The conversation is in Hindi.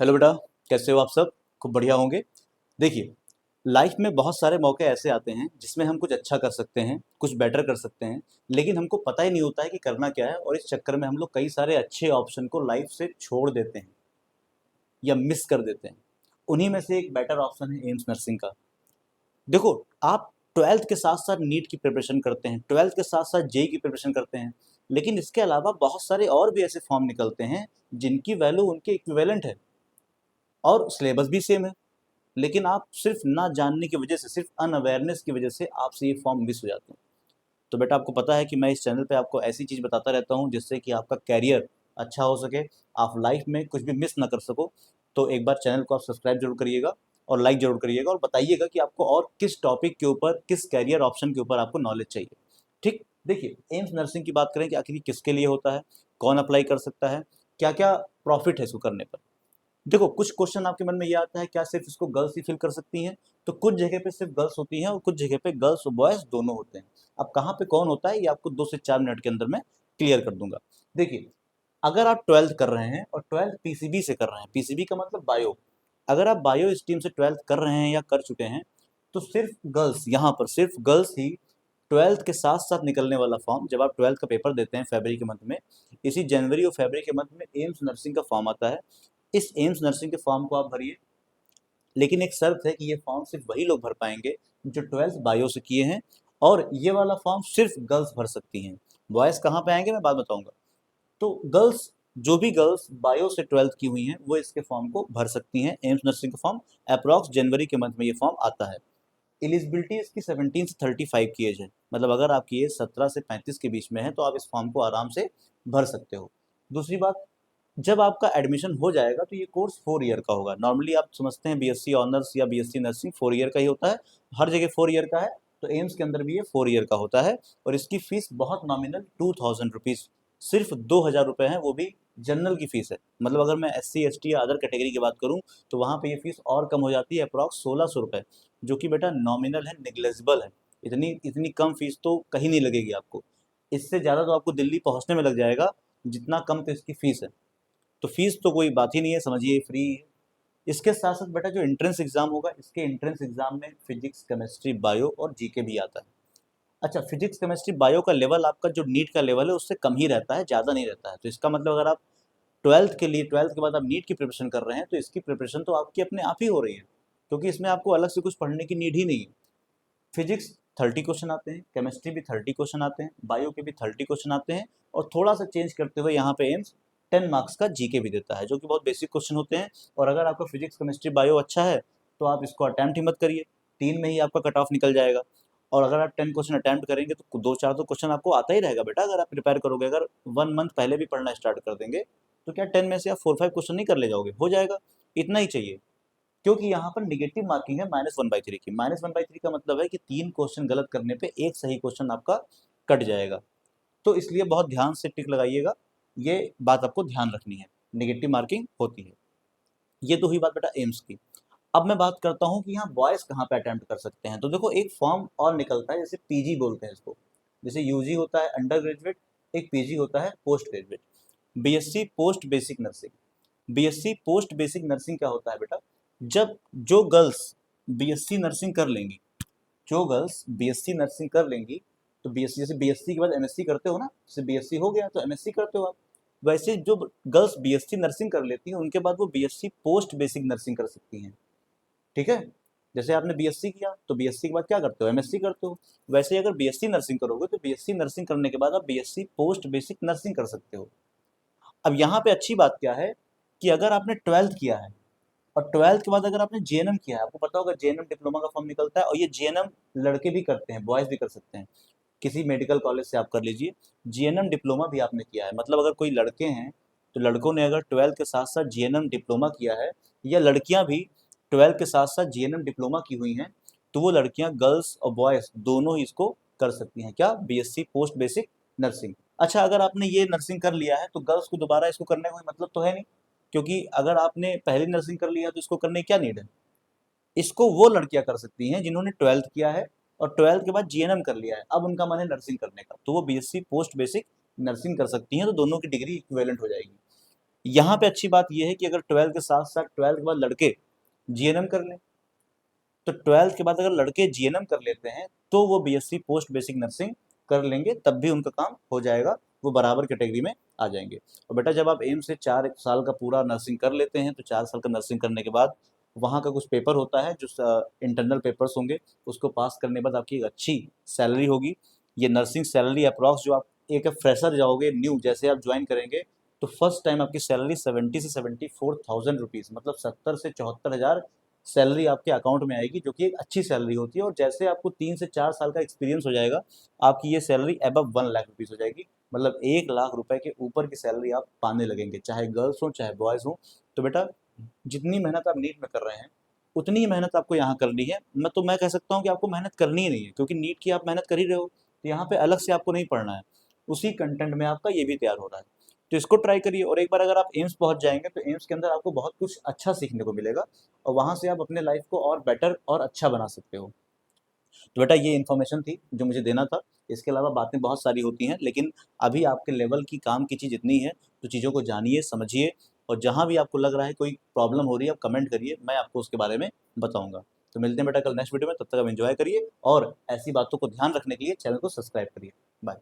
हेलो बेटा, कैसे हो आप सब? खूब बढ़िया होंगे। देखिए, लाइफ में बहुत सारे मौके ऐसे आते हैं जिसमें हम कुछ अच्छा कर सकते हैं, कुछ बेटर कर सकते हैं, लेकिन हमको पता ही नहीं होता है कि करना क्या है और इस चक्कर में हम लोग कई सारे अच्छे ऑप्शन को लाइफ से छोड़ देते हैं या मिस कर देते हैं। उन्हीं में से एक बेटर ऑप्शन है एम्स नर्सिंग का। देखो, आप 12th के साथ-साथ नीट की प्रिपरेशन करते हैं, 12th के साथ-साथ जेईई की प्रिपरेशन करते हैं, लेकिन इसके अलावा बहुत सारे और भी ऐसे फॉर्म निकलते हैं जिनकी वैल्यू उनके इक्विवेलेंट है और सिलेबस भी सेम है। लेकिन आप सिर्फ ना जानने की वजह से, सिर्फ अनअवेयरनेस की वजह से आपसे ये फॉर्म मिस हो जाते हैं। तो बेटा, आपको पता है कि मैं इस चैनल पे आपको ऐसी चीज़ बताता रहता हूँ जिससे कि आपका कैरियर अच्छा हो सके, आप लाइफ में कुछ भी मिस ना कर सको। तो एक बार चैनल को आप सब्सक्राइब जरूर करिएगा और लाइक जरूर करिएगा और बताइएगा कि आपको और किस टॉपिक के ऊपर, किस कैरियर ऑप्शन के ऊपर आपको नॉलेज चाहिए। ठीक, देखिए, एम्स नर्सिंग की बात करें कि आखिर किसके लिए होता है, कौन अप्लाई कर सकता है, क्या क्या प्रॉफिट है इसको करने पर। देखो, कुछ क्वेश्चन आपके मन में ये आता है, क्या सिर्फ इसको गर्ल्स ही फिल कर सकती हैं? तो कुछ जगह पे सिर्फ गर्ल्स होती हैं और कुछ जगह पे गर्ल्स और बॉयज़ दोनों होते हैं। अब कहाँ पे कौन होता है, ये आपको 2 से 4 मिनट के अंदर मैं क्लियर कर दूँगा। देखिए, अगर आप 12th कर रहे हैं और 12th पीसीबी से कर रहे हैं, पीसीबी का मतलब बायो। अगर आप बायो स्ट्रीम से 12th कर रहे हैं या कर चुके हैं, तो सिर्फ गर्ल्स, यहाँ पर सिर्फ गर्ल्स ही 12th के साथ-साथ निकलने वाला फॉर्म, जब आप 12th का पेपर देते हैं फरवरी के मंथ में, इसी जनवरी और फरवरी के मंथ में एम्स नर्सिंग का फॉर्म आता है। इस एम्स नर्सिंग के फॉर्म को आप भरिए, लेकिन एक शर्त है कि ये फॉर्म सिर्फ वही लोग भर पाएंगे जो 12th बायो से किए हैं और ये वाला फॉर्म सिर्फ गर्ल्स भर सकती हैं। बॉयज़ कहाँ पे आएंगे, मैं बात बताऊंगा। तो गर्ल्स, जो भी गर्ल्स बायो से 12th की हुई हैं वो इसके फॉर्म को भर सकती हैं। एम्स नर्सिंग का फॉर्म अप्रॉक्स जनवरी के मंथ में ये फॉर्म आता है। एलिजिबिलिटी इसकी 17 से 35 की एज है, मतलब अगर आपकी एज 17 से 35 के बीच में है तो आप इस फॉर्म को आराम से भर सकते हो। दूसरी बात, जब आपका एडमिशन हो जाएगा तो ये कोर्स 4 ईयर का होगा। नॉर्मली आप समझते हैं बीएससी ऑनर्स या बीएससी नर्सिंग 4 ईयर का ही होता है, हर जगह 4 ईयर का है। तो एम्स के अंदर भी ये 4 ईयर का होता है और इसकी फीस बहुत नॉमिनल 2000 रुपीज़, सिर्फ 2000 रुपये है, वो भी जनरल की फीस है। मतलब अगर मैं SC ST या अदर कैटेगरी की बात करूँ तो वहाँ पे ये फीस और कम हो जाती है, अप्रॉक्स 1600 रुपये, जो कि बेटा नॉमिनल है, निग्लेजिबल है। इतनी इतनी कम फीस तो कहीं नहीं लगेगी आपको। इससे ज़्यादा तो आपको दिल्ली पहुँचने में लग जाएगा, जितना कम तो इसकी फीस है। तो फीस तो कोई बात ही नहीं है, समझिए फ्री है। इसके साथ साथ बेटा जो एंट्रेंस एग्जाम होगा, इसके एंट्रेंस एग्जाम में फिजिक्स, केमिस्ट्री, बायो और जीके भी आता है। अच्छा, फिजिक्स, केमिस्ट्री, बायो का लेवल आपका जो नीट का लेवल है उससे कम ही रहता है, ज़्यादा नहीं रहता है। तो इसका मतलब अगर आप 12th के लिए, 12th के बाद आप नीट की प्रिपरेशन कर रहे हैं तो इसकी प्रिपरेशन तो आपकी अपने आप ही हो रही है, क्योंकि इसमें आपको अलग से कुछ पढ़ने की नीड ही नहीं है। फिजिक्स 30 क्वेश्चन आते हैं, केमिस्ट्री भी 30 क्वेश्चन आते हैं, बायो के भी 30 क्वेश्चन आते हैं और थोड़ा सा चेंज करते हुए यहाँ पे एम्स 10 मार्क्स का जीके भी देता है, जो कि बहुत बेसिक क्वेश्चन होते हैं। और अगर आपका फिजिक्स, केमिस्ट्री, बायो अच्छा है तो आप इसको अटैम्प्ट ही मत करिए, 3 में ही आपका कट ऑफ निकल जाएगा। और अगर आप 10 क्वेश्चन अटैम्प्ट करेंगे तो 2-4 तो क्वेश्चन आपको आता ही रहेगा बेटा। अगर आप प्रिपेयर करोगे, अगर 1 मंथ पहले भी पढ़ना स्टार्ट कर देंगे तो क्या 10 में से आप 4-5 क्वेश्चन नहीं कर ले जाओगे? हो जाएगा, इतना ही चाहिए। क्योंकि यहाँ पर निगेटिव मार्किंग है -1/3 की। -1/3 का मतलब है कि 3 क्वेश्चन गलत करने पे एक सही क्वेश्चन आपका कट जाएगा। तो इसलिए बहुत ध्यान से टिक लगाइएगा, ये बात आपको ध्यान रखनी है, नेगेटिव मार्किंग होती है। ये तो हुई बात बेटा एम्स की। अब मैं बात करता हूँ कि यहाँ बॉयज़ कहाँ पे अटेम्प्ट कर सकते हैं। तो देखो, एक फॉर्म और निकलता है, जैसे पीजी बोलते हैं इसको। जैसे यूजी होता है अंडर ग्रेजुएट, एक पीजी होता है post graduate. BSc post basic nursing. BSc post basic nursing क्या होता है बेटा? जब जो गर्ल्स बीएससी नर्सिंग कर लेंगी, जो गर्ल्स बीएससी नर्सिंग कर लेंगी, तो बीएससी, जैसे बीएससी के बाद एमएससी करते हो ना, जैसे बीएससी हो गया तो एमएससी करते हो आप, वैसे जो गर्ल्स बीएससी नर्सिंग कर लेती हैं उनके बाद वो बीएससी पोस्ट बेसिक नर्सिंग कर सकती हैं। ठीक है, जैसे आपने बीएससी किया तो बीएससी के बाद क्या करते हो, एमएससी करते हो। वैसे ही अगर बीएससी नर्सिंग करोगे तो बीएससी नर्सिंग करने के बाद आप बीएससी पोस्ट बेसिक नर्सिंग कर सकते हो। अब यहाँ पे अच्छी बात क्या है कि अगर आपने 12th किया है और 12th के बाद अगर आपने जेएनएम किया है, आपको पता होगा जेएनएम डिप्लोमा का फॉर्म निकलता है और ये जेएनएम लड़के भी करते हैं, बॉयज़ भी कर सकते हैं। किसी मेडिकल कॉलेज से आप कर लीजिए, जेएनएम डिप्लोमा भी आपने किया है, मतलब अगर कोई लड़के हैं तो लड़कों ने अगर 12th के साथ साथ जेएनएम डिप्लोमा किया है, या लड़कियां भी 12th के साथ साथ जेएनएम डिप्लोमा की हुई हैं, तो वो लड़कियां, गर्ल्स और बॉयज़ दोनों ही इसको कर सकती हैं। क्या? BSc post basic nursing. अच्छा, अगर आपने ये नर्सिंग कर लिया है तो गर्ल्स को दोबारा इसको करने का कोई मतलब तो है नहीं, क्योंकि अगर आपने पहली नर्सिंग कर लिया तो इसको करने की क्या नीड है। इसको वो लड़कियां कर सकती हैं जिन्होंने 12th किया है और 12th के बाद जीएनएम कर लिया है, अब उनका मन है नर्सिंग करने का, तो वो बीएससी पोस्ट बेसिक नर्सिंग कर सकती हैं, तो दोनों की डिग्री इक्विवेलेंट हो जाएगी। यहाँ पे अच्छी बात ये है कि अगर 12th के साथ साथ 12th के बाद लड़के जीएनएम कर लें, तो 12th के बाद अगर लड़के जीएनएम कर लेते हैं तो वो बीएससी पोस्ट बेसिक नर्सिंग कर लेंगे, तब भी उनका काम हो जाएगा, वो बराबर कैटेगरी में आ जाएंगे। और बेटा जब आप एम्स से 4 साल का पूरा नर्सिंग कर लेते हैं तो 4 साल का नर्सिंग करने के बाद वहाँ का कुछ पेपर होता है जो इंटरनल पेपर्स होंगे, उसको पास करने के बाद आपकी एक अच्छी सैलरी होगी। ये नर्सिंग सैलरी अप्रॉक्स जो आप एक फ्रेशर जाओगे न्यू जैसे आप ज्वाइन करेंगे तो फर्स्ट टाइम आपकी सैलरी 70 से 74,000 रुपीज़, मतलब 70 से 74,000 सैलरी आपके अकाउंट में आएगी, जो कि एक अच्छी सैलरी होती है। और जैसे आपको 3 से 4 साल का एक्सपीरियंस हो जाएगा, आपकी ये सैलरी अबव 1 लाख रुपीज़ हो जाएगी, मतलब 1 लाख रुपए के ऊपर की सैलरी आप पाने लगेंगे, चाहे गर्ल्स हो चाहे बॉयज़ हो। तो बेटा जितनी मेहनत आप नीट में कर रहे हैं उतनी ही मेहनत आपको यहाँ करनी है। मैं कह सकता हूँ कि आपको मेहनत करनी ही नहीं है, क्योंकि नीट की आप मेहनत कर ही रहे हो, तो यहाँ पे अलग से आपको नहीं पढ़ना है, उसी कंटेंट में आपका ये भी तैयार हो रहा है। तो इसको ट्राई करिए, और एक बार अगर आप एम्स पहुँच जाएंगे तो एम्स के अंदर आपको बहुत कुछ अच्छा सीखने को मिलेगा, और वहाँ से आप अपने लाइफ को और बेटर और अच्छा बना सकते हो। तो बेटा ये इन्फॉर्मेशन थी जो मुझे देना था। इसके अलावा बातें बहुत सारी होती हैं, लेकिन अभी आपके लेवल की काम की चीज़ इतनी है, तो चीज़ों को जानिए समझिए, और जहाँ भी आपको लग रहा है कोई प्रॉब्लम हो रही है आप कमेंट करिए, मैं आपको उसके बारे में बताऊंगा। तो मिलते हैं बेटा कल नेक्स्ट वीडियो में, तब तक आप एंजॉय करिए, और ऐसी बातों को ध्यान रखने के लिए चैनल को सब्सक्राइब करिए। बाय।